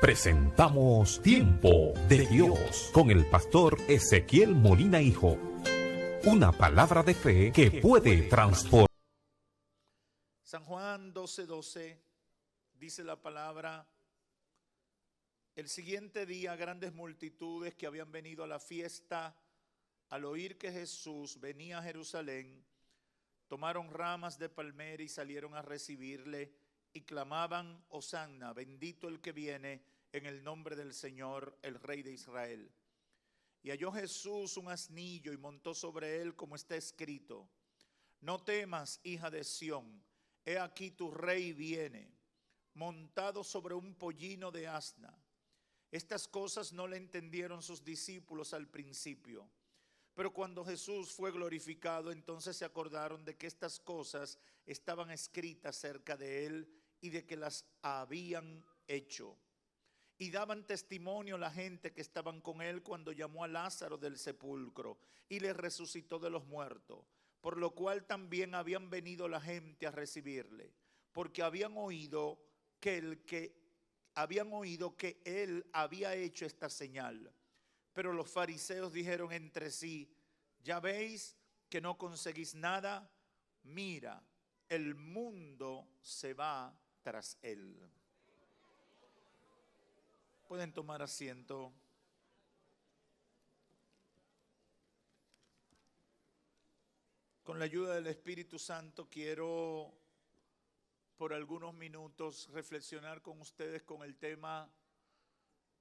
Presentamos Tiempo de Dios con el pastor Ezequiel Molina Hijo. Una palabra de fe que puede transformar. San Juan 12:12 dice la palabra: el siguiente día grandes multitudes que habían venido a la fiesta, al oír que Jesús venía a Jerusalén, tomaron ramas de palmera y salieron a recibirle y clamaban: Hosanna, bendito el que viene en el nombre del Señor, el Rey de Israel. Y halló Jesús un asnillo y montó sobre él, como está escrito: no temas, hija de Sión, he aquí tu rey viene, montado sobre un pollino de asna. Estas cosas no le entendieron sus discípulos al principio. Pero cuando Jesús fue glorificado, entonces se acordaron de que estas cosas estaban escritas acerca de él y de que las habían hecho. Y daban testimonio la gente que estaban con él cuando llamó a Lázaro del sepulcro y le resucitó de los muertos, por lo cual también habían venido la gente a recibirle, porque habían oído que él había hecho esta señal. Pero los fariseos dijeron entre sí: ya veis que no conseguís nada, mira, el mundo se va tras él. Pueden tomar asiento. Con la ayuda del Espíritu Santo quiero por algunos minutos reflexionar con ustedes con el tema: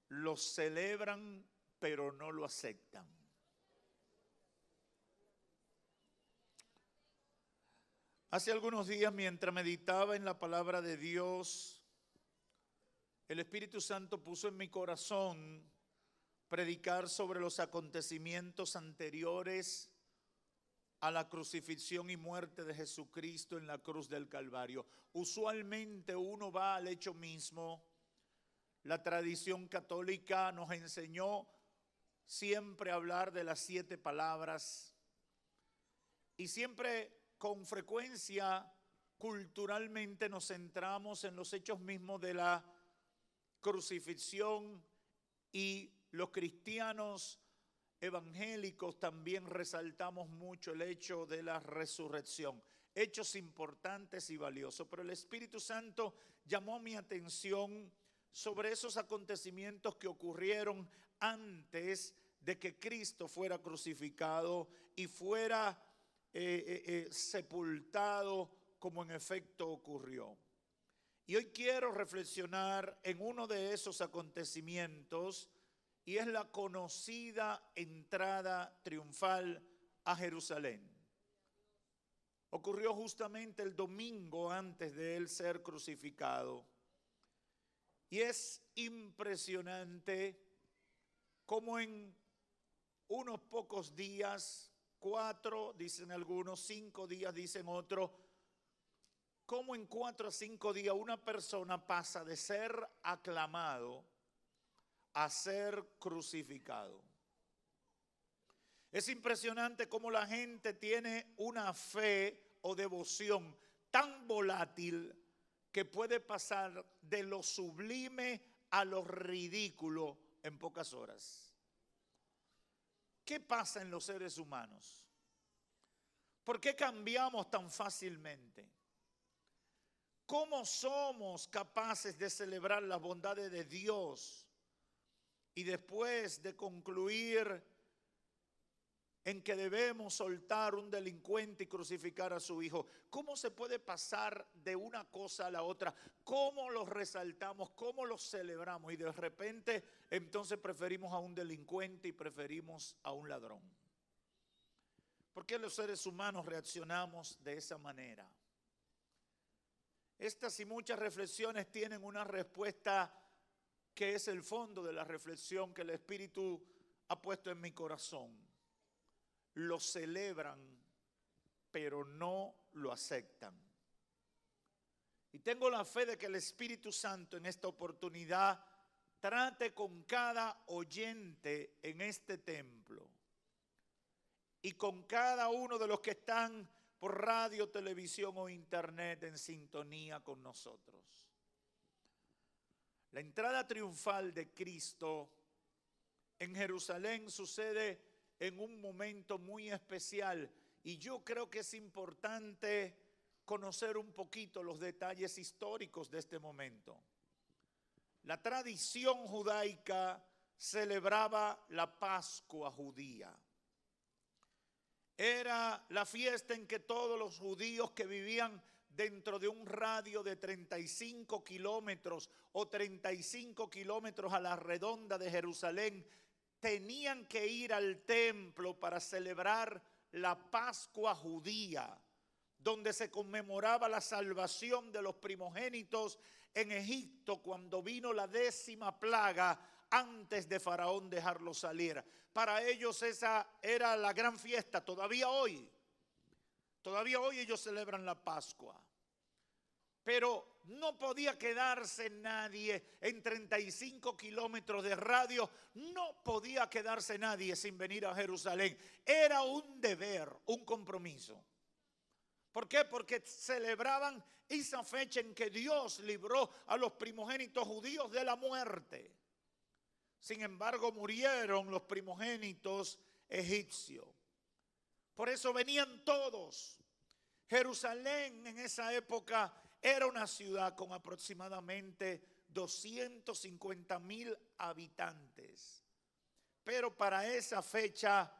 lo celebran pero no lo aceptan. Hace algunos días, mientras meditaba en la palabra de Dios, el Espíritu Santo puso en mi corazón predicar sobre los acontecimientos anteriores a la crucifixión y muerte de Jesucristo en la cruz del Calvario. Usualmente uno va al hecho mismo. La tradición católica nos enseñó siempre a hablar de las 7 palabras y siempre, con frecuencia, culturalmente nos centramos en los hechos mismos de la crucifixión, y los cristianos evangélicos también resaltamos mucho el hecho de la resurrección. Hechos importantes y valiosos, pero el Espíritu Santo llamó mi atención sobre esos acontecimientos que ocurrieron antes de que Cristo fuera crucificado y fuera sepultado, como en efecto ocurrió. Y hoy quiero reflexionar en uno de esos acontecimientos, y es la conocida entrada triunfal a Jerusalén. Ocurrió justamente el domingo antes de él ser crucificado. Y es impresionante cómo en unos pocos días, 4 dicen algunos, 5 días dicen otros, cómo en 4 a 5 días una persona pasa de ser aclamado a ser crucificado. Es impresionante cómo la gente tiene una fe o devoción tan volátil que puede pasar de lo sublime a lo ridículo en pocas horas. ¿Qué pasa en los seres humanos? ¿Por qué cambiamos tan fácilmente? ¿Cómo somos capaces de celebrar las bondades de Dios y después de concluir en que debemos soltar un delincuente y crucificar a su hijo? ¿Cómo se puede pasar de una cosa a la otra? ¿Cómo los resaltamos? ¿Cómo los celebramos? Y de repente entonces preferimos a un delincuente y preferimos a un ladrón. ¿Por qué los seres humanos reaccionamos de esa manera? Estas y muchas reflexiones tienen una respuesta que es el fondo de la reflexión que el Espíritu ha puesto en mi corazón. Lo celebran, pero no lo aceptan. Y tengo la fe de que el Espíritu Santo en esta oportunidad trate con cada oyente en este templo y con cada uno de los que están por radio, televisión o internet en sintonía con nosotros. La entrada triunfal de Cristo en Jerusalén sucede en un momento muy especial y yo creo que es importante conocer un poquito los detalles históricos de este momento. La tradición judaica celebraba la Pascua judía. Era la fiesta en que todos los judíos que vivían dentro de un radio de 35 kilómetros o 35 kilómetros a la redonda de Jerusalén tenían que ir al templo para celebrar la Pascua judía, donde se conmemoraba la salvación de los primogénitos en Egipto cuando vino la 10ª plaga antes de Faraón dejarlo salir. Para ellos esa era la gran fiesta. Todavía hoy ellos celebran la Pascua. Pero no podía quedarse nadie en 35 kilómetros de radio, no podía quedarse nadie sin venir a Jerusalén. Era un deber, un compromiso. ¿Por qué? Porque celebraban esa fecha en que Dios libró a los primogénitos judíos de la muerte. Sin embargo, murieron los primogénitos egipcios. Por eso venían todos. Jerusalén en esa época era una ciudad con aproximadamente 250,000 habitantes. Pero para esa fecha,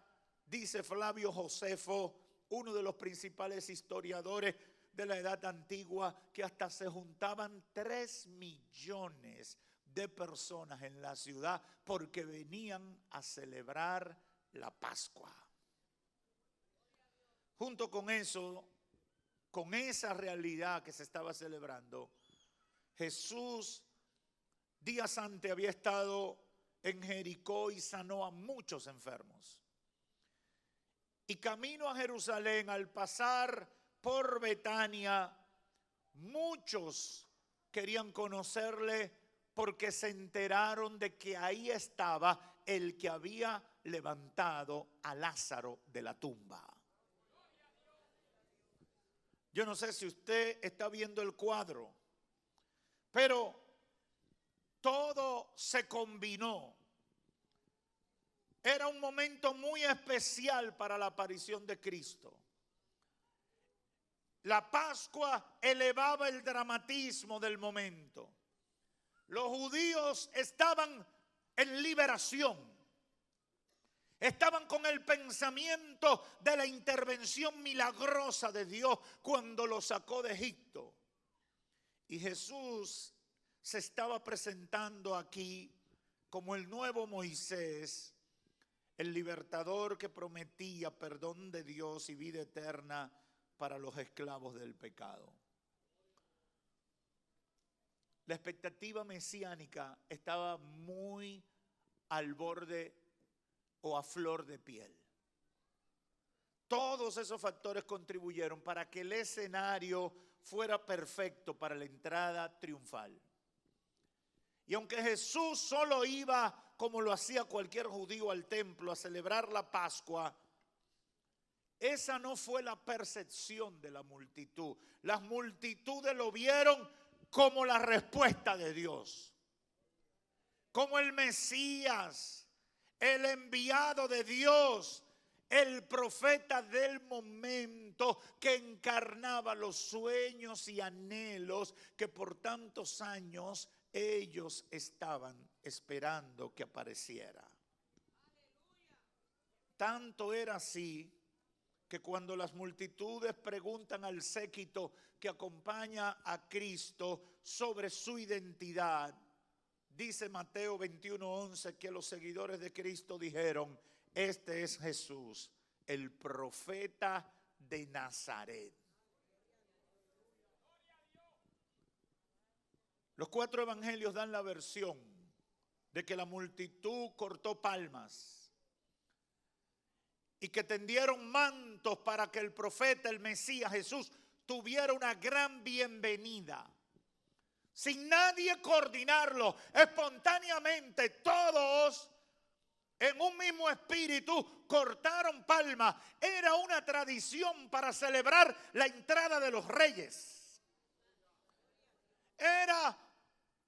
dice Flavio Josefo, uno de los principales historiadores de la Edad Antigua, que hasta se juntaban 3 millones de personas en la ciudad porque venían a celebrar la Pascua. Junto con eso, con esa realidad que se estaba celebrando, Jesús días antes había estado en Jericó y sanó a muchos enfermos. Y camino a Jerusalén, al pasar por Betania, muchos querían conocerle porque se enteraron de que ahí estaba el que había levantado a Lázaro de la tumba. Yo no sé si usted está viendo el cuadro, pero todo se combinó. Era un momento muy especial para la aparición de Cristo. La Pascua elevaba el dramatismo del momento. Los judíos estaban en liberación. Estaban con el pensamiento de la intervención milagrosa de Dios cuando los sacó de Egipto. Y Jesús se estaba presentando aquí como el nuevo Moisés, el libertador que prometía perdón de Dios y vida eterna para los esclavos del pecado. La expectativa mesiánica estaba muy al borde o a flor de piel. Todos esos factores contribuyeron para que el escenario fuera perfecto para la entrada triunfal. Y aunque Jesús solo iba, como lo hacía cualquier judío, al templo a celebrar la Pascua, esa no fue la percepción de la multitud. Las multitudes lo vieron como la respuesta de Dios, como el Mesías, el enviado de Dios, el profeta del momento que encarnaba los sueños y anhelos que por tantos años ellos estaban esperando que apareciera. Tanto era así que cuando las multitudes preguntan al séquito que acompaña a Cristo sobre su identidad, dice Mateo 21:11 que los seguidores de Cristo dijeron: este es Jesús, el profeta de Nazaret. Los 4 evangelios dan la versión de que la multitud cortó palmas y que tendieron mantos para que el profeta, el Mesías Jesús, tuviera una gran bienvenida. Sin nadie coordinarlo, espontáneamente todos en un mismo espíritu cortaron palmas. Era una tradición para celebrar la entrada de los reyes. Era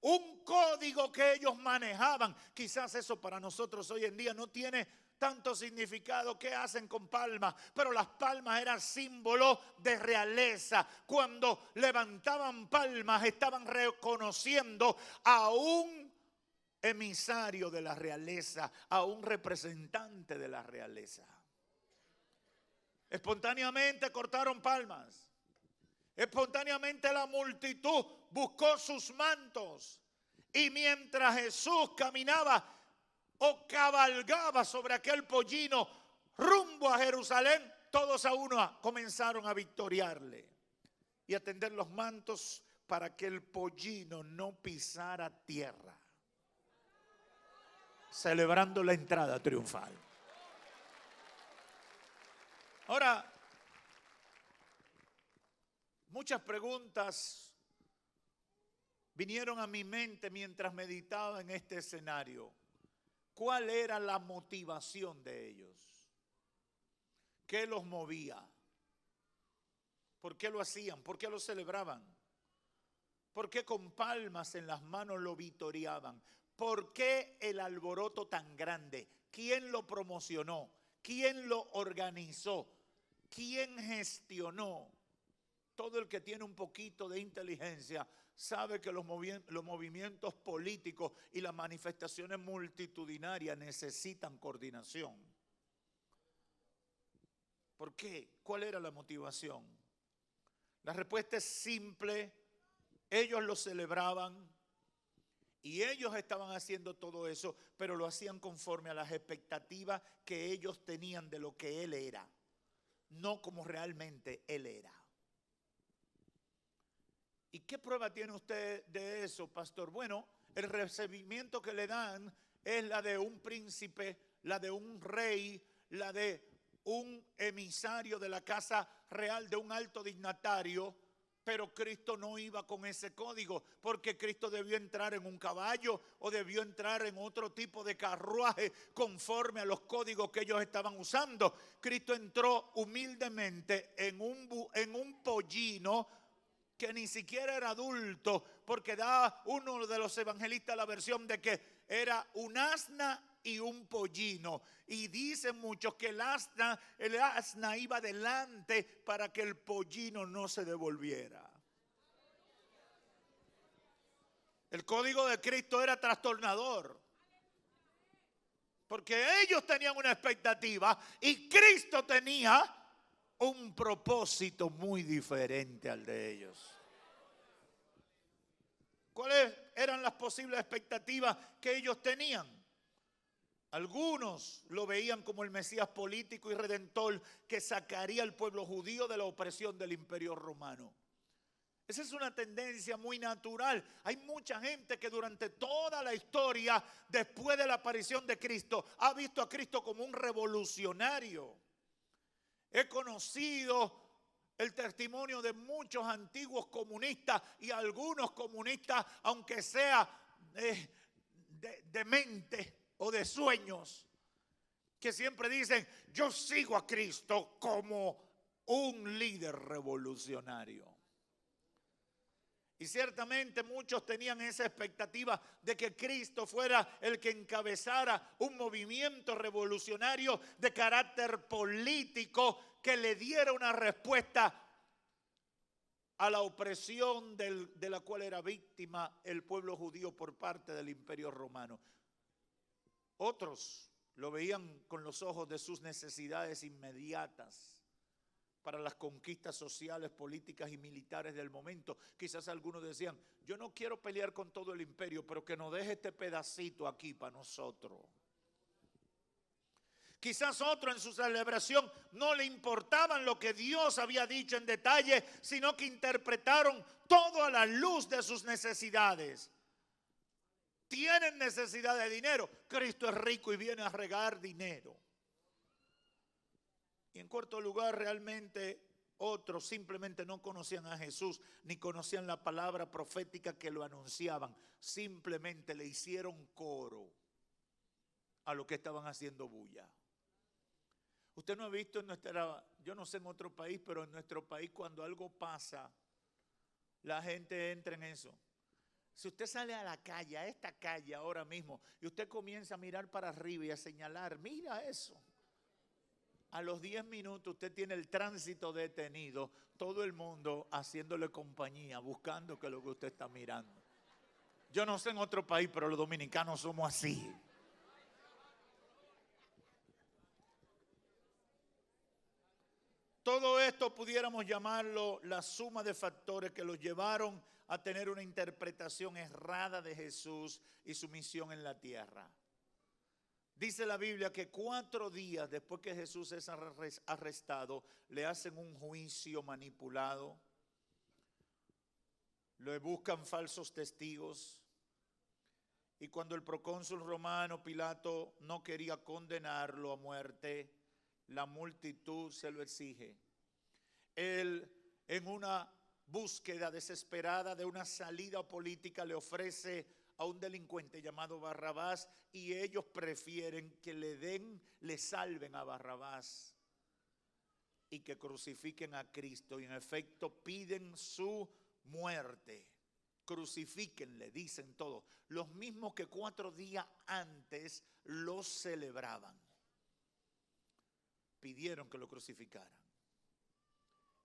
un código que ellos manejaban. Quizás eso para nosotros hoy en día no tiene tanto significado. ¿Qué hacen con palmas? Pero las palmas eran símbolo de realeza. Cuando levantaban palmas estaban reconociendo a un emisario de la realeza, a un representante de la realeza. Espontáneamente cortaron palmas. Espontáneamente la multitud buscó sus mantos. Y mientras Jesús caminaba o cabalgaba sobre aquel pollino rumbo a Jerusalén, todos a uno comenzaron a victoriarle y a tender los mantos para que el pollino no pisara tierra, celebrando la entrada triunfal. Ahora, muchas preguntas vinieron a mi mente mientras meditaba en este escenario. ¿Cuál era la motivación de ellos? ¿Qué los movía? ¿Por qué lo hacían? ¿Por qué lo celebraban? ¿Por qué con palmas en las manos lo victoriaban? ¿Por qué el alboroto tan grande? ¿Quién lo promocionó? ¿Quién lo organizó? ¿Quién gestionó? Todo el que tiene un poquito de inteligencia sabe que los movimientos políticos y las manifestaciones multitudinarias necesitan coordinación. ¿Por qué? ¿Cuál era la motivación? La respuesta es simple. Ellos lo celebraban y ellos estaban haciendo todo eso, pero lo hacían conforme a las expectativas que ellos tenían de lo que Él era, no como realmente Él era. ¿Y qué prueba tiene usted de eso, pastor? Bueno, el recibimiento que le dan es la de un príncipe, la de un rey, la de un emisario de la casa real, de un alto dignatario. Pero Cristo no iba con ese código, porque Cristo debió entrar en un caballo o debió entrar en otro tipo de carruaje conforme a los códigos que ellos estaban usando. Cristo entró humildemente en un pollino que ni siquiera era adulto, porque da uno de los evangelistas la versión de que era un asna y un pollino. Y dicen muchos que el asna iba delante para que el pollino no se devolviera. El código de Cristo era trastornador, porque ellos tenían una expectativa y Cristo tenía un propósito muy diferente al de ellos. ¿Cuáles eran las posibles expectativas que ellos tenían? Algunos lo veían como el Mesías político y redentor que sacaría al pueblo judío de la opresión del Imperio Romano. Esa es una tendencia muy natural. Hay mucha gente que durante toda la historia, después de la aparición de Cristo, ha visto a Cristo como un revolucionario. He conocido el testimonio de muchos antiguos comunistas y algunos comunistas, aunque sea de mente o de sueños, que siempre dicen: yo sigo a Cristo como un líder revolucionario. Y ciertamente muchos tenían esa expectativa de que Cristo fuera el que encabezara un movimiento revolucionario de carácter político que le diera una respuesta a la opresión de la cual era víctima el pueblo judío por parte del Imperio Romano. Otros lo veían con los ojos de sus necesidades inmediatas para las conquistas sociales, políticas y militares del momento. Quizás algunos decían: yo no quiero pelear con todo el imperio, pero que nos deje este pedacito aquí para nosotros. Quizás otro en su celebración no le importaban lo que Dios había dicho en detalle, sino que interpretaron todo a la luz de sus necesidades. Tienen necesidad de dinero. Cristo es rico y viene a regar dinero. Y en cuarto lugar, realmente otros simplemente no conocían a Jesús, ni conocían la palabra profética que lo anunciaban. Simplemente le hicieron coro a lo que estaban haciendo bulla. Usted no ha visto yo no sé en otro país, pero en nuestro país cuando algo pasa, la gente entra en eso. Si usted sale a la calle, a esta calle ahora mismo, y usted comienza a mirar para arriba y a señalar, mira eso. A los 10 minutos usted tiene el tránsito detenido, todo el mundo haciéndole compañía, buscando que lo que usted está mirando. Yo no sé en otro país, pero los dominicanos somos así. Todo esto pudiéramos llamarlo la suma de factores que los llevaron a tener una interpretación errada de Jesús y su misión en la tierra. Dice la Biblia que 4 días después que Jesús es arrestado, le hacen un juicio manipulado, le buscan falsos testigos, y cuando el procónsul romano Pilato no quería condenarlo a muerte, la multitud se lo exige. Él, en una búsqueda desesperada de una salida política, le ofrece a un delincuente llamado Barrabás, y ellos prefieren que le salven a Barrabás y que crucifiquen a Cristo, y en efecto piden su muerte. Crucifíquenle, dicen todos, los mismos que 4 días antes lo celebraban. Pidieron que lo crucificaran.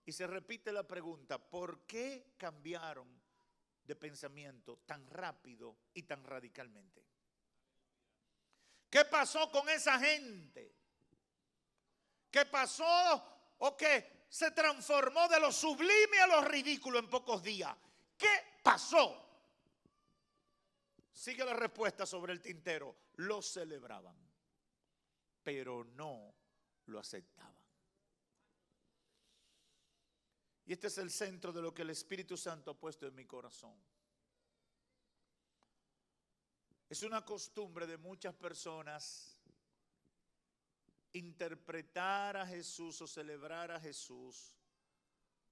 Y se repite la pregunta, ¿por qué cambiaron de pensamiento tan rápido y tan radicalmente? ¿Qué pasó con esa gente? ¿Qué pasó o que se transformó de lo sublime a lo ridículo en pocos días? ¿Qué pasó? Sigue la respuesta sobre el tintero. Lo celebraban, pero no lo aceptaban. Y este es el centro de lo que el Espíritu Santo ha puesto en mi corazón. Es una costumbre de muchas personas interpretar a Jesús o celebrar a Jesús,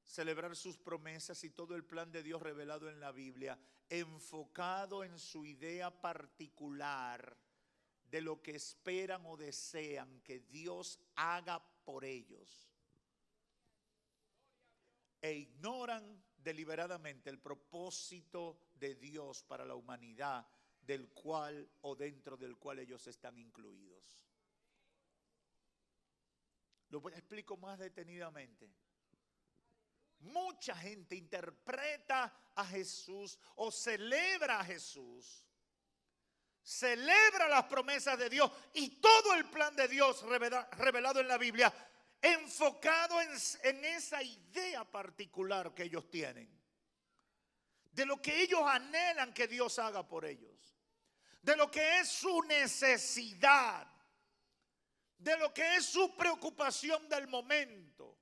celebrar sus promesas y todo el plan de Dios revelado en la Biblia, enfocado en su idea particular de lo que esperan o desean que Dios haga por ellos. E ignoran deliberadamente el propósito de Dios para la humanidad, del cual o dentro del cual ellos están incluidos. Lo explico más detenidamente. Mucha gente interpreta a Jesús o celebra a Jesús, celebra las promesas de Dios y todo el plan de Dios revelado en la Biblia, enfocado en esa idea particular que ellos tienen, de lo que ellos anhelan que Dios haga por ellos, de lo que es su necesidad, de lo que es su preocupación del momento,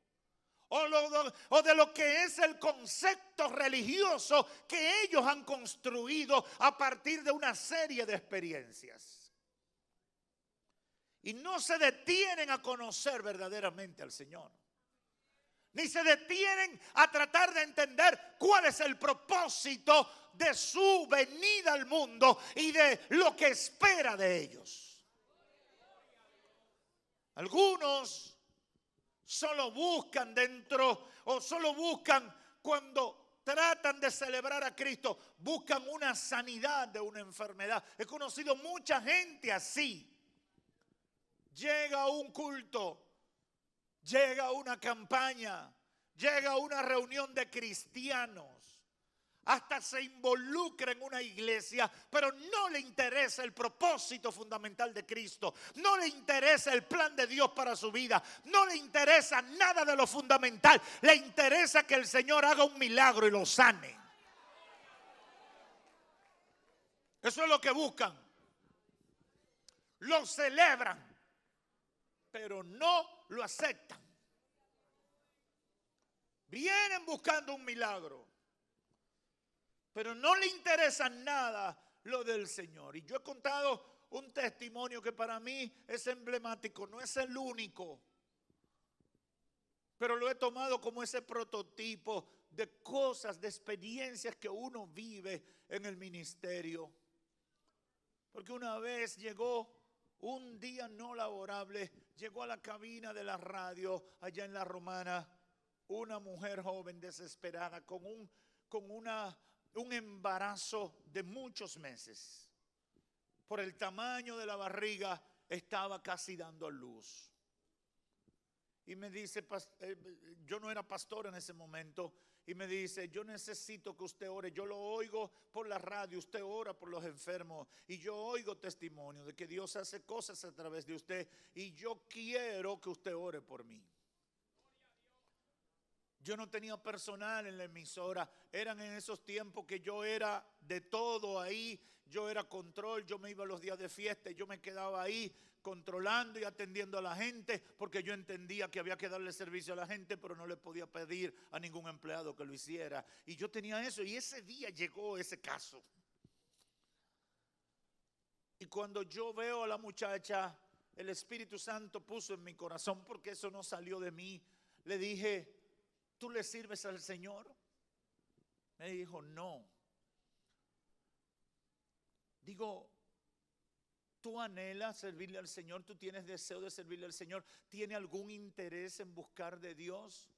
o de lo que es el concepto religioso que ellos han construido a partir de una serie de experiencias. Y no se detienen a conocer verdaderamente al Señor, ni se detienen a tratar de entender cuál es el propósito de su venida al mundo y de lo que espera de ellos. Algunos solo buscan solo buscan cuando tratan de celebrar a Cristo, buscan una sanidad de una enfermedad. He conocido mucha gente así. Llega a un culto, llega a una campaña, llega a una reunión de cristianos, hasta se involucra en una iglesia, pero no le interesa el propósito fundamental de Cristo, no le interesa el plan de Dios para su vida, no le interesa nada de lo fundamental, le interesa que el Señor haga un milagro y lo sane. Eso es lo que buscan, lo celebran, pero no lo aceptan. Vienen buscando un milagro, pero no le interesa nada lo del Señor. Y yo he contado un testimonio que para mí es emblemático, no es el único, pero lo he tomado como ese prototipo de cosas, de experiencias que uno vive en el ministerio. Porque una vez llegó un día no laborable, llegó a la cabina de la radio allá en La Romana una mujer joven desesperada con una un embarazo de muchos meses. Por el tamaño de la barriga estaba casi dando a luz. Y me dice, yo no era pastor en ese momento, y me dice, yo necesito que usted ore. Yo lo oigo por la radio, usted ora por los enfermos, y yo oigo testimonio de que Dios hace cosas a través de usted, y yo quiero que usted ore por mí. Yo no tenía personal en la emisora. Eran en esos tiempos que yo era de todo ahí. Yo era control, yo me iba los días de fiesta y yo me quedaba ahí controlando y atendiendo a la gente, porque yo entendía que había que darle servicio a la gente, pero no le podía pedir a ningún empleado que lo hiciera. Y yo tenía eso, y ese día llegó ese caso. Y cuando yo veo a la muchacha, el Espíritu Santo puso en mi corazón, porque eso no salió de mí. Le dije, ¿tú le sirves al Señor? Me dijo, no. Digo, ¿tú anhelas servirle al Señor? ¿Tú tienes deseo de servirle al Señor? ¿Tiene algún interés en buscar de Dios?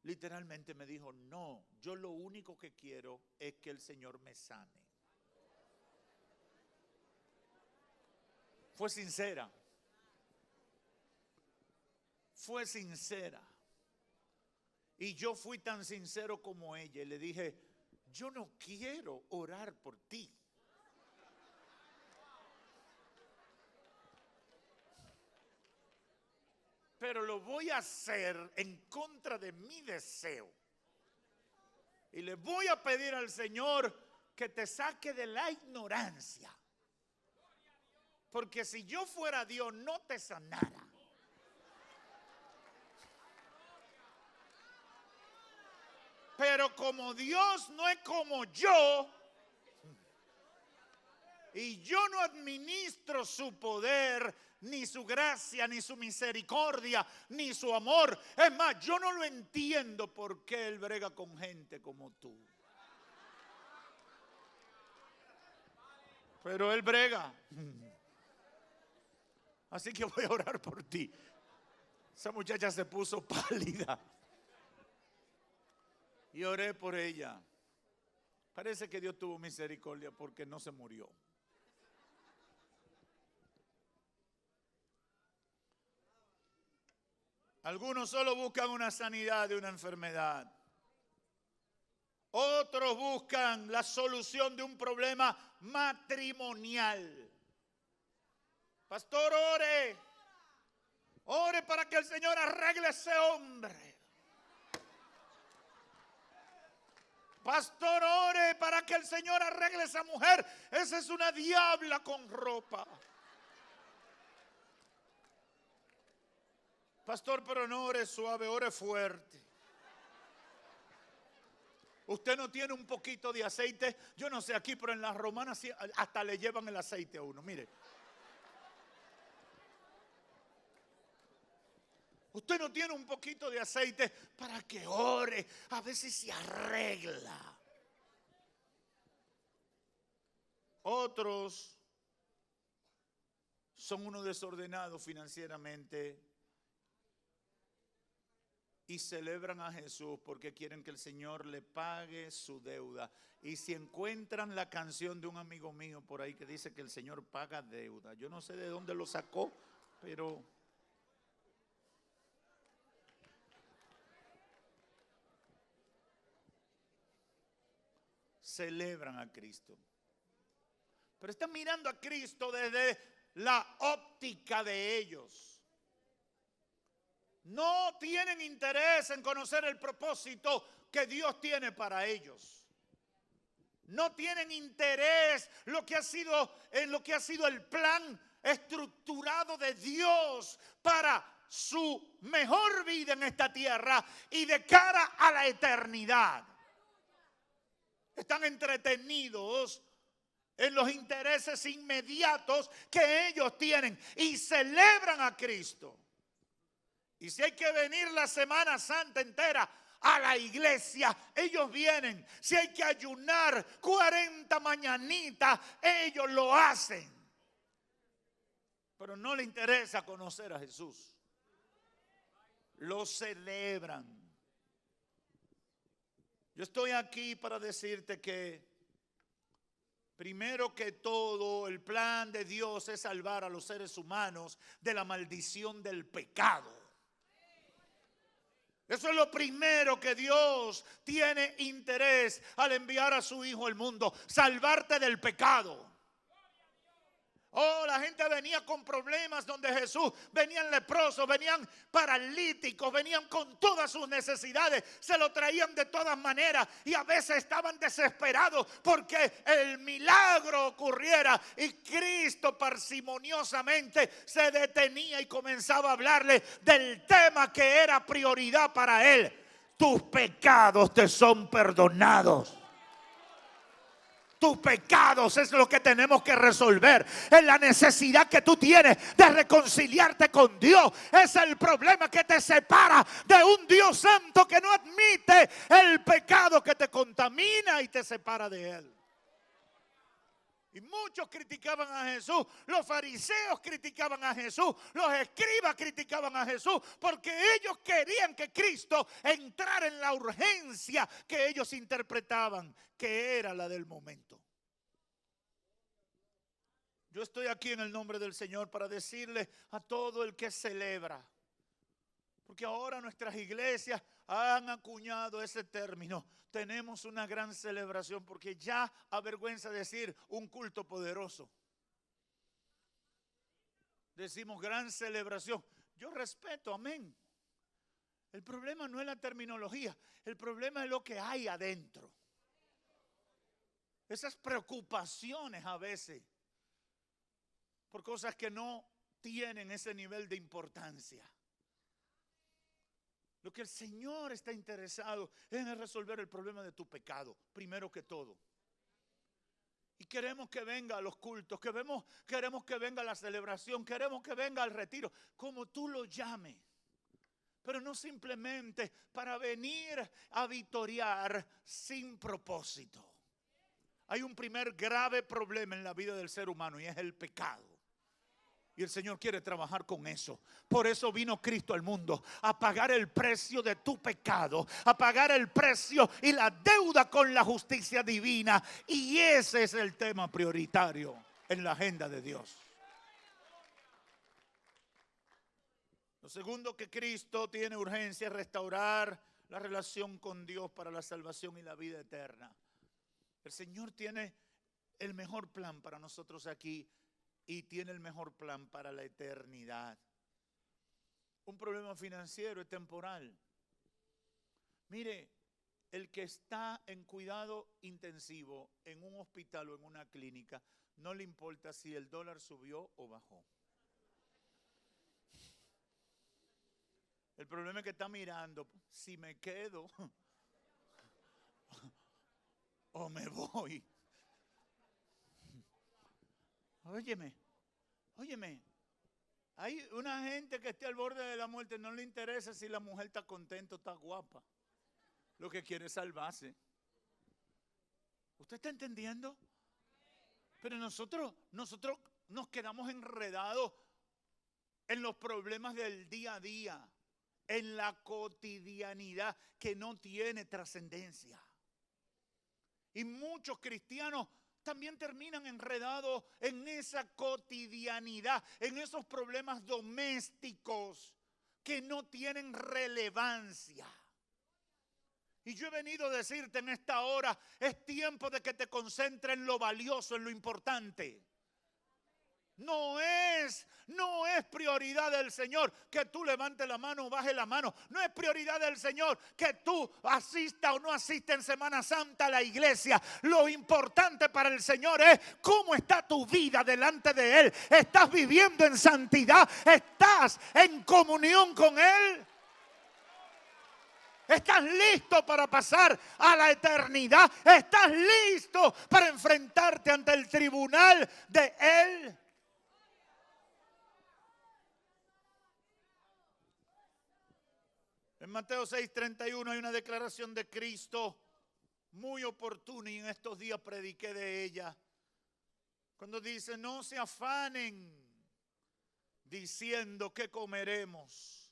Literalmente me dijo, no, yo lo único que quiero es que el Señor me sane. Fue sincera. Fue sincera. Y yo fui tan sincero como ella y le dije, yo no quiero orar por ti. Pero lo voy a hacer en contra de mi deseo. Y le voy a pedir al Señor que te saque de la ignorancia. Porque si yo fuera Dios, no te sanara. Pero como Dios no es como yo, y yo no administro su poder, ni su gracia, ni su misericordia, ni su amor. Es más, yo no lo entiendo por qué Él brega con gente como tú. Pero Él brega. Así que voy a orar por ti. Esa muchacha se puso pálida. Y oré por ella. Parece que Dios tuvo misericordia porque no se murió. Algunos solo buscan una sanidad de una enfermedad. Otros buscan la solución de un problema matrimonial. Pastor, ore. Ore para que el Señor arregle a ese hombre. Pastor, ore para que el Señor arregle a esa mujer. Esa es una diabla con ropa. Pastor, pero no ore suave, ore fuerte. Usted no tiene un poquito de aceite. Yo no sé aquí, pero en las romanas hasta le llevan el aceite a uno. Mire. Usted no tiene un poquito de aceite para que ore, a ver si se arregla. Otros son unos desordenados financieramente y celebran a Jesús porque quieren que el Señor le pague su deuda. Y si encuentran la canción de un amigo mío por ahí que dice que el Señor paga deuda, yo no sé de dónde lo sacó, pero celebran a Cristo. Pero están mirando a Cristo desde la óptica de ellos. No tienen interés en conocer el propósito que Dios tiene para ellos. No tienen interés en lo que ha sido el plan estructurado de Dios para su mejor vida en esta tierra y de cara a la eternidad. Están entretenidos en los intereses inmediatos que ellos tienen y celebran a Cristo. Y si hay que venir la Semana Santa entera a la iglesia, ellos vienen. Si hay que ayunar 40 mañanitas, ellos lo hacen. Pero no le interesa conocer a Jesús. Lo celebran. Yo estoy aquí para decirte que primero que todo, el plan de Dios es salvar a los seres humanos de la maldición del pecado. Eso es lo primero que Dios tiene interés al enviar a su Hijo al mundo, salvarte del pecado. Oh, la gente venía con problemas donde Jesús, venían leprosos, venían paralíticos, venían con todas sus necesidades, se lo traían de todas maneras y a veces estaban desesperados porque el milagro ocurriera y Cristo parsimoniosamente se detenía y comenzaba a hablarle del tema que era prioridad para él. Tus pecados te son perdonados. Tus pecados es lo que tenemos que resolver. Es la necesidad que tú tienes de reconciliarte con Dios. Es el problema que te separa de un Dios santo que no admite el pecado, que te contamina y te separa de Él. Y muchos criticaban a Jesús. Los fariseos criticaban a Jesús. Los escribas criticaban a Jesús porque ellos querían que Cristo entrara en la urgencia que ellos interpretaban que era la del momento. Yo estoy aquí en el nombre del Señor para decirle a todo el que celebra, porque ahora nuestras iglesias han acuñado ese término. Tenemos una gran celebración, porque ya avergüenza decir un culto poderoso. Decimos gran celebración. Yo respeto, amén. El problema no es la terminología, el problema es lo que hay adentro. Esas preocupaciones a veces por cosas que no tienen ese nivel de importancia. Lo que el Señor está interesado es en resolver el problema de tu pecado, primero que todo. Y queremos que venga a los cultos, queremos que venga a la celebración, queremos que venga al retiro, como tú lo llames. Pero no simplemente para venir a victoriar sin propósito. Hay un primer grave problema en la vida del ser humano y es el pecado. Y el Señor quiere trabajar con eso. Por eso vino Cristo al mundo, a pagar el precio de tu pecado, a pagar el precio y la deuda con la justicia divina. Y ese es el tema prioritario en la agenda de Dios. Lo segundo que Cristo tiene urgencia es restaurar la relación con Dios para la salvación y la vida eterna. El Señor tiene el mejor plan para nosotros aquí y tiene el mejor plan para la eternidad. Un problema financiero es temporal. Mire, el que está en cuidado intensivo en un hospital o en una clínica, no le importa si el dólar subió o bajó. El problema es que está mirando si me quedo o me voy. Óyeme, hay una gente que esté al borde de la muerte, no le interesa si la mujer está contenta o está guapa. Lo que quiere es salvarse. ¿Usted está entendiendo? Pero nosotros nos quedamos enredados en los problemas del día a día, en la cotidianidad que no tiene trascendencia. Y muchos cristianos también terminan enredados en esa cotidianidad, en esos problemas domésticos que no tienen relevancia. Y yo he venido a decirte en esta hora, es tiempo de que te concentres en lo valioso, en lo importante. No es prioridad del Señor que tú levantes la mano o bajes la mano. No es prioridad del Señor que tú asistas o no asistas en Semana Santa a la iglesia. Lo importante para el Señor es cómo está tu vida delante de Él. ¿Estás viviendo en santidad? ¿Estás en comunión con Él? ¿Estás listo para pasar a la eternidad? ¿Estás listo para enfrentarte ante el tribunal de Él? En Mateo 6:31 hay una declaración de Cristo muy oportuna y en estos días prediqué de ella. Cuando dice, no se afanen diciendo qué comeremos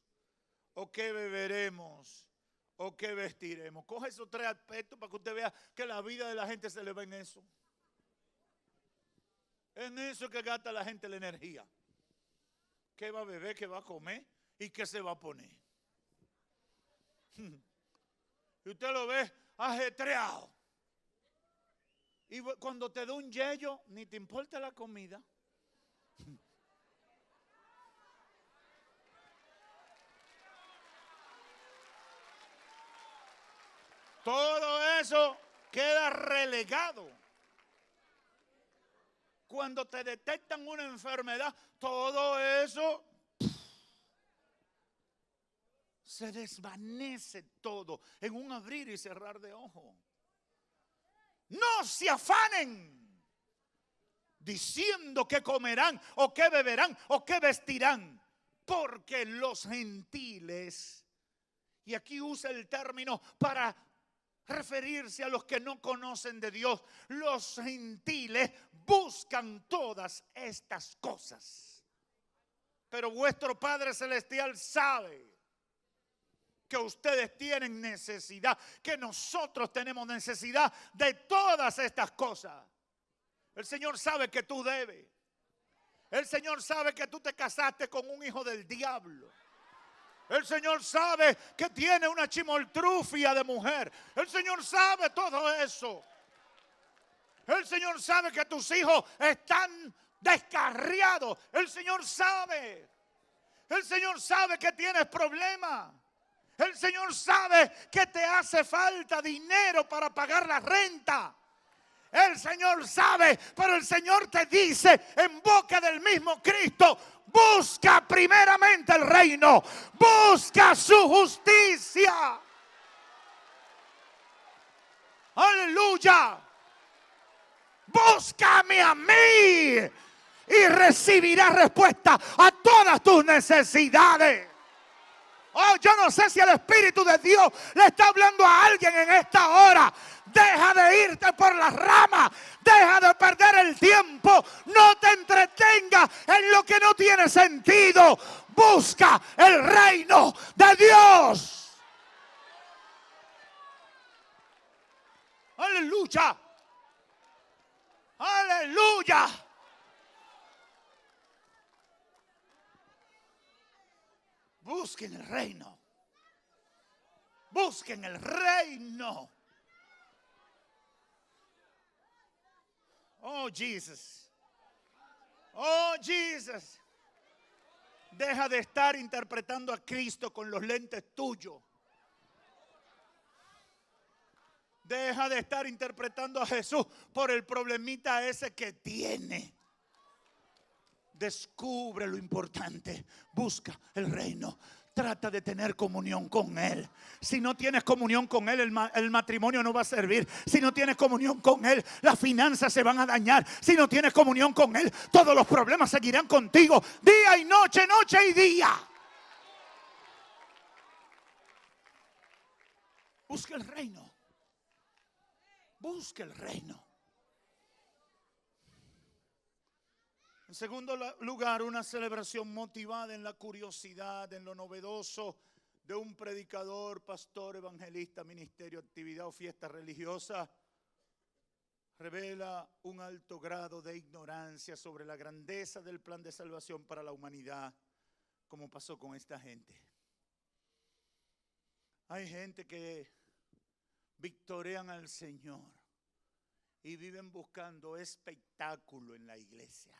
o qué beberemos o qué vestiremos? Coge esos tres aspectos para que usted vea que la vida de la gente se le va en eso. En eso que gasta la gente la energía. ¿Qué va a beber, qué va a comer y qué se va a poner? Y usted lo ve ajetreado. Y cuando te da un yello, ni te importa la comida. Todo eso queda relegado. Cuando te detectan una enfermedad, todo eso se desvanece todo en un abrir y cerrar de ojos. No se afanen diciendo que comerán o que beberán o que vestirán, porque los gentiles, y aquí usa el término para referirse a los que no conocen de Dios, los gentiles buscan todas estas cosas. Pero vuestro Padre Celestial sabe que ustedes tienen necesidad, que nosotros tenemos necesidad de todas estas cosas. El Señor sabe que tú debes. El Señor sabe que tú te casaste con un hijo del diablo. El Señor sabe que tiene una chimoltrufia de mujer. El Señor sabe todo eso. El Señor sabe que tus hijos están descarriados. El Señor sabe. El Señor sabe que tienes problemas. El Señor sabe que te hace falta dinero para pagar la renta. El Señor sabe, pero el Señor te dice en boca del mismo Cristo: busca primeramente el reino, busca su justicia. Aleluya. Búscame a mí y recibirás respuesta a todas tus necesidades. Oh, yo no sé si el Espíritu de Dios le está hablando a alguien en esta hora. Deja de irte por las ramas. Deja de perder el tiempo. No te entretengas en lo que no tiene sentido. Busca el reino de Dios. Aleluya. Aleluya. Busquen el reino. Busquen el reino. Oh, Jesus. Oh, Jesus. Deja de estar interpretando a Cristo con los lentes tuyos. Deja de estar interpretando a Jesús por el problemita ese que tiene. Descubre lo importante. Busca el reino. Trata de tener comunión con Él. Si no tienes comunión con Él, el matrimonio no va a servir. Si no tienes comunión con Él, las finanzas se van a dañar. Si no tienes comunión con Él, todos los problemas seguirán contigo. Día y noche, noche y día. Busca el reino. Busca el reino. En segundo lugar, una celebración motivada en la curiosidad, en lo novedoso de un predicador, pastor, evangelista, ministerio, actividad o fiesta religiosa, revela un alto grado de ignorancia sobre la grandeza del plan de salvación para la humanidad, como pasó con esta gente. Hay gente que victorean al Señor y viven buscando espectáculo en la iglesia.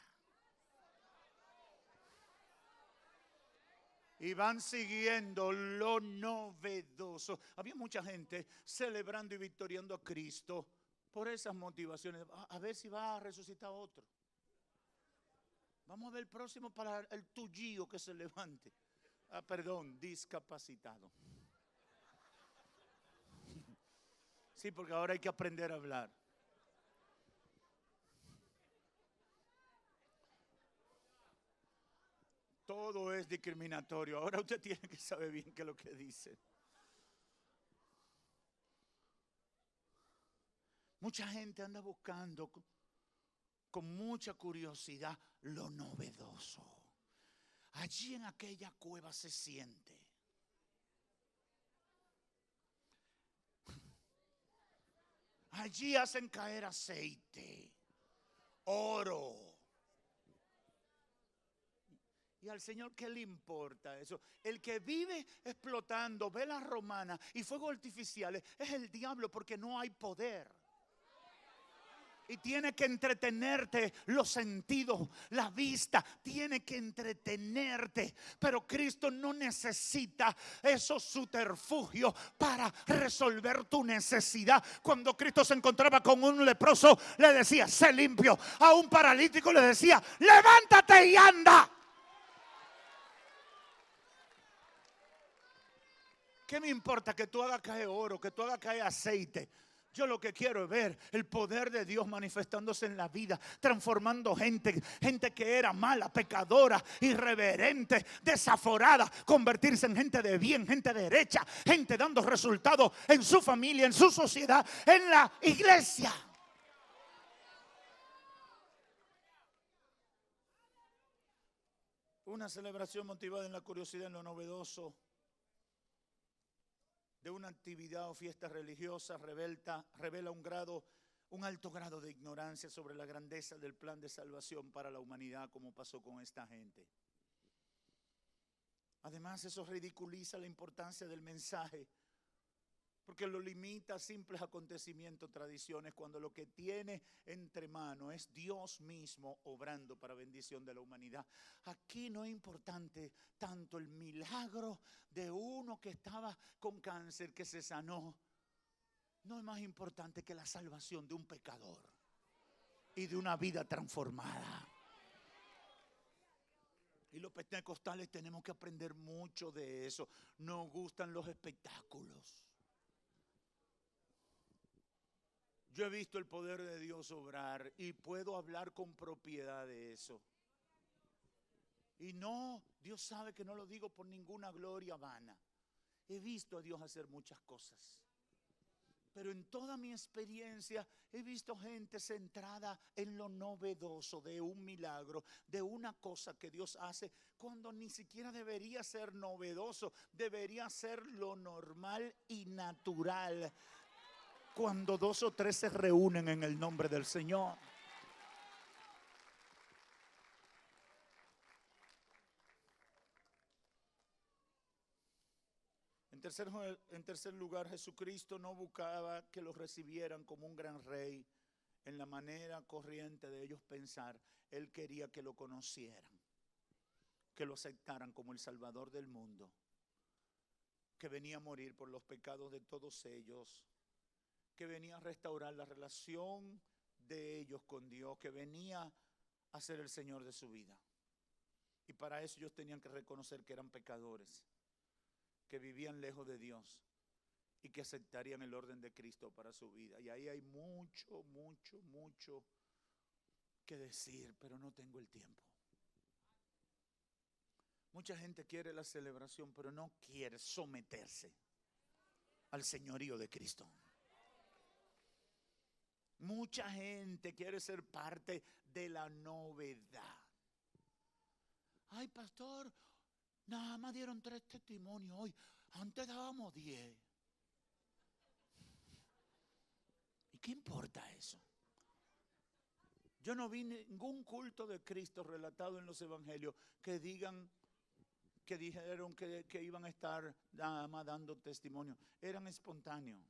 Y van siguiendo lo novedoso. Había mucha gente celebrando y victoriando a Cristo por esas motivaciones. A ver si va a resucitar otro. Vamos a ver el próximo para el tuyío que se levante. Discapacitado. Sí, porque ahora hay que aprender a hablar. Todo es discriminatorio. Ahora usted tiene que saber bien qué es lo que dice. Mucha gente anda buscando con mucha curiosidad lo novedoso. Allí en aquella cueva se siente. Allí hacen caer aceite, oro. Y al Señor, ¿qué le importa eso? El que vive explotando velas romanas y fuegos artificiales es el diablo, porque no hay poder. Y tiene que entretenerte los sentidos, la vista, tiene que entretenerte. Pero Cristo no necesita esos subterfugios para resolver tu necesidad. Cuando Cristo se encontraba con un leproso, le decía, sé limpio. A un paralítico le decía, levántate y anda. ¿Qué me importa que tú hagas caer oro, que tú hagas caer aceite? Yo lo que quiero es ver el poder de Dios manifestándose en la vida, transformando gente que era mala, pecadora, irreverente, desaforada, convertirse en gente de bien, gente derecha, gente dando resultados en su familia, en su sociedad, en la iglesia. Una celebración motivada en la curiosidad, en lo novedoso de una actividad o fiesta religiosa revela un alto grado de ignorancia sobre la grandeza del plan de salvación para la humanidad, como pasó con esta gente. Además, eso ridiculiza la importancia del mensaje, porque lo limita a simples acontecimientos, tradiciones, cuando lo que tiene entre manos es Dios mismo obrando para bendición de la humanidad. Aquí no es importante tanto el milagro de uno que estaba con cáncer, que se sanó. No es más importante que la salvación de un pecador y de una vida transformada. Y los pentecostales tenemos que aprender mucho de eso. Nos gustan los espectáculos. Yo he visto el poder de Dios obrar y puedo hablar con propiedad de eso. Y no, Dios sabe que no lo digo por ninguna gloria vana. He visto a Dios hacer muchas cosas. Pero en toda mi experiencia he visto gente centrada en lo novedoso de un milagro, de una cosa que Dios hace, cuando ni siquiera debería ser novedoso, debería ser lo normal y natural. Cuando 2 o 3 se reúnen en el nombre del Señor. En tercer lugar, Jesucristo no buscaba que los recibieran como un gran rey en la manera corriente de ellos pensar. Él quería que lo conocieran, que lo aceptaran como el Salvador del mundo, que venía a morir por los pecados de todos ellos, que venía a restaurar la relación de ellos con Dios, que venía a ser el Señor de su vida. Y para eso ellos tenían que reconocer que eran pecadores, que vivían lejos de Dios y que aceptarían el orden de Cristo para su vida. Y ahí hay mucho que decir, pero no tengo el tiempo. Mucha gente quiere la celebración, pero no quiere someterse al señorío de Cristo. Mucha gente quiere ser parte de la novedad. Ay, pastor, nada más dieron 3 testimonios hoy. Antes dábamos 10. ¿Y qué importa eso? Yo no vi ningún culto de Cristo relatado en los evangelios que dijeron que iban a estar nada más dando testimonio. Eran espontáneos.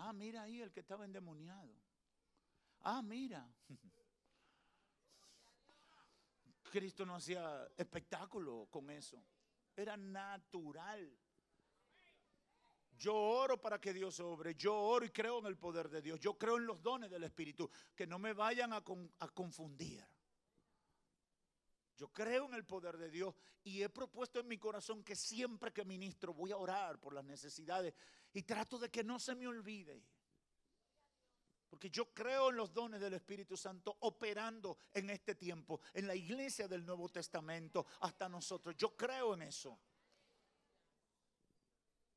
Ah, mira ahí el que estaba endemoniado. Ah, mira. Cristo no hacía espectáculo con eso. Era natural. Yo oro para que Dios obre. Yo oro y creo en el poder de Dios. Yo creo en los dones del Espíritu. Que no me vayan a confundir. Yo creo en el poder de Dios y he propuesto en mi corazón que siempre que ministro voy a orar por las necesidades y trato de que no se me olvide. Porque yo creo en los dones del Espíritu Santo operando en este tiempo, en la iglesia del Nuevo Testamento, hasta nosotros. Yo creo en eso.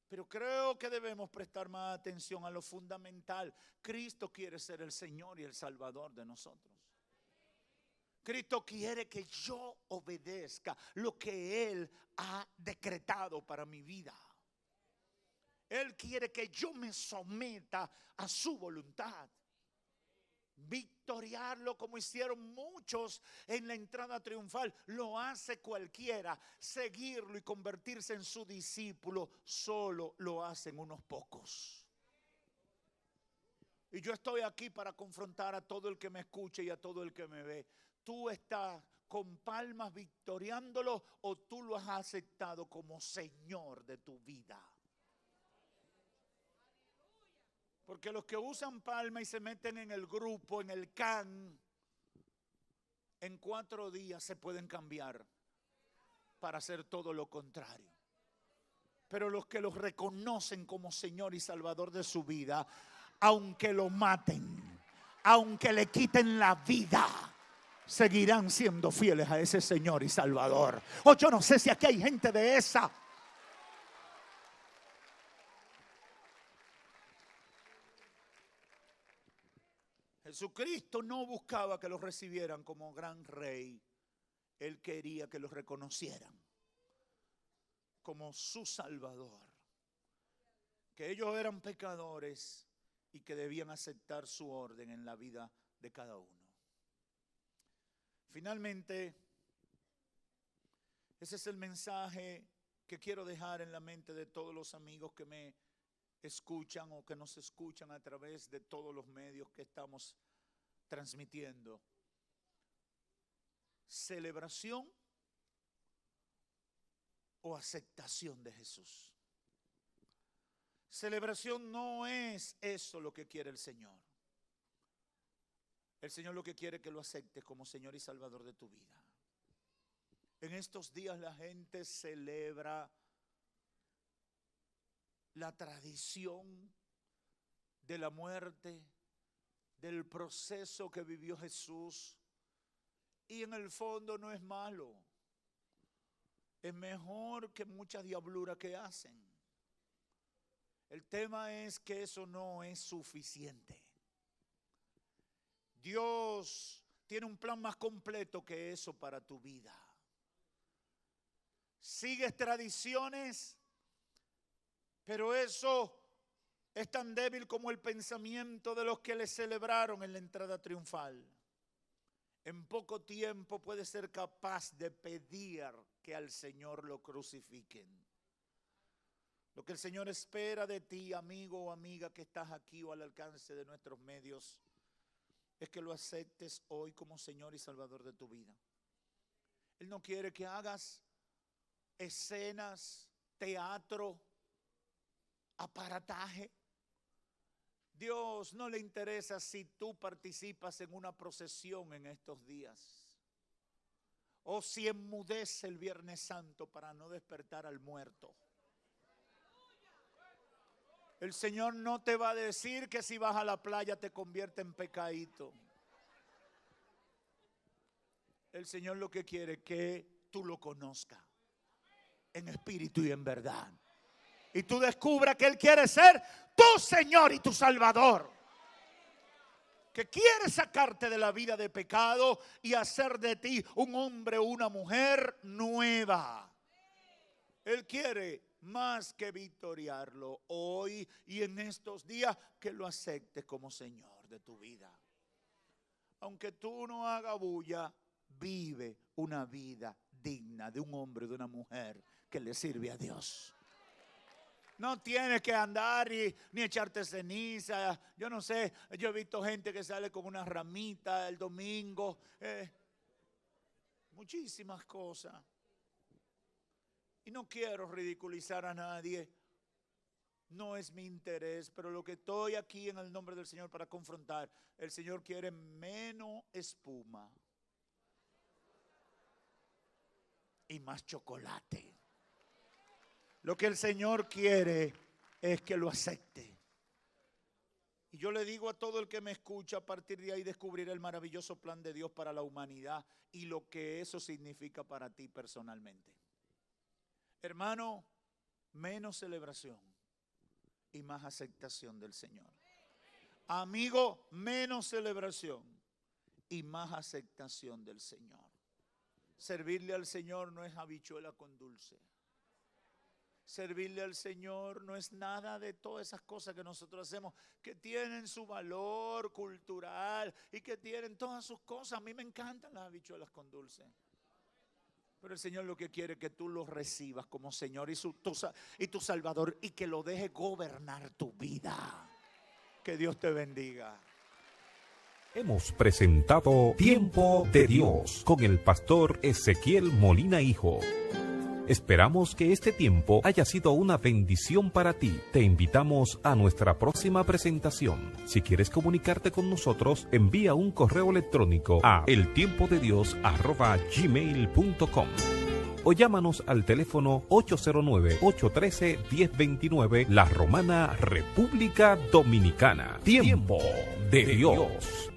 Pero creo que debemos prestar más atención a lo fundamental. Cristo quiere ser el Señor y el Salvador de nosotros. Cristo quiere que yo obedezca lo que Él ha decretado para mi vida. Él quiere que yo me someta a su voluntad. Victoriarlo como hicieron muchos en la entrada triunfal, lo hace cualquiera. Seguirlo y convertirse en su discípulo, solo lo hacen unos pocos. Y yo estoy aquí para confrontar a todo el que me escuche y a todo el que me ve. ¿Tú estás con palmas victoriándolo o tú lo has aceptado como Señor de tu vida? Porque los que usan palma y se meten en el grupo, en el can, en 4 días se pueden cambiar para hacer todo lo contrario. Pero los que los reconocen como Señor y Salvador de su vida, aunque lo maten, aunque le quiten la vida, seguirán siendo fieles a ese Señor y Salvador. O yo no sé si aquí hay gente de esa. Jesucristo no buscaba que los recibieran como gran rey. Él quería que los reconocieran como su Salvador. Que ellos eran pecadores y que debían aceptar su orden en la vida de cada uno. Finalmente, ese es el mensaje que quiero dejar en la mente de todos los amigos que me escuchan o que nos escuchan a través de todos los medios que estamos transmitiendo. Celebración o aceptación de Jesús. Celebración no es eso lo que quiere el Señor. El Señor lo que quiere es que lo aceptes como Señor y Salvador de tu vida. En estos días la gente celebra la tradición de la muerte, del proceso que vivió Jesús. Y en el fondo no es malo. Es mejor que muchas diabluras que hacen. El tema es que eso no es suficiente. Dios tiene un plan más completo que eso para tu vida. Sigues tradiciones, pero eso es tan débil como el pensamiento de los que le celebraron en la entrada triunfal. En poco tiempo puedes ser capaz de pedir que al Señor lo crucifiquen. Lo que el Señor espera de ti, amigo o amiga que estás aquí o al alcance de nuestros medios, es que lo aceptes hoy como Señor y Salvador de tu vida. Él no quiere que hagas escenas, teatro, aparataje. Dios no le interesa si tú participas en una procesión en estos días o si enmudece el Viernes Santo para no despertar al muerto. El Señor no te va a decir que si vas a la playa te convierte en pecadito. El Señor lo que quiere es que tú lo conozcas en espíritu y en verdad. Y tú descubras que Él quiere ser tu Señor y tu Salvador. Que quiere sacarte de la vida de pecado y hacer de ti un hombre o una mujer nueva. Él quiere más que victoriarlo hoy y en estos días, que lo aceptes como Señor de tu vida. Aunque tú no hagas bulla, vive una vida digna de un hombre o de una mujer que le sirve a Dios. No tienes que andar ni echarte ceniza. Yo no sé, yo he visto gente que sale con una ramita el domingo. Muchísimas cosas. Y no quiero ridiculizar a nadie. No es mi interés, pero lo que estoy aquí en el nombre del Señor para confrontar. El Señor quiere menos espuma y más chocolate. Lo que el Señor quiere es que lo acepte. Y yo le digo a todo el que me escucha, a partir de ahí descubriré el maravilloso plan de Dios para la humanidad y lo que eso significa para ti personalmente. Hermano, menos celebración y más aceptación del Señor. Amigo, menos celebración y más aceptación del Señor. Servirle al Señor no es habichuela con dulce. Servirle al Señor no es nada de todas esas cosas que nosotros hacemos, que tienen su valor cultural y que tienen todas sus cosas. A mí me encantan las habichuelas con dulce. Pero el Señor lo que quiere es que tú lo recibas como Señor y tu Salvador, y que lo dejes gobernar tu vida. Que Dios te bendiga. Hemos presentado Tiempo de Dios con el pastor Ezequiel Molina Hijo. Esperamos que este tiempo haya sido una bendición para ti. Te invitamos a nuestra próxima presentación. Si quieres comunicarte con nosotros, envía un correo electrónico a eltiempodedios@gmail.com o llámanos al teléfono 809-813-1029, La Romana, República Dominicana. Tiempo de Dios.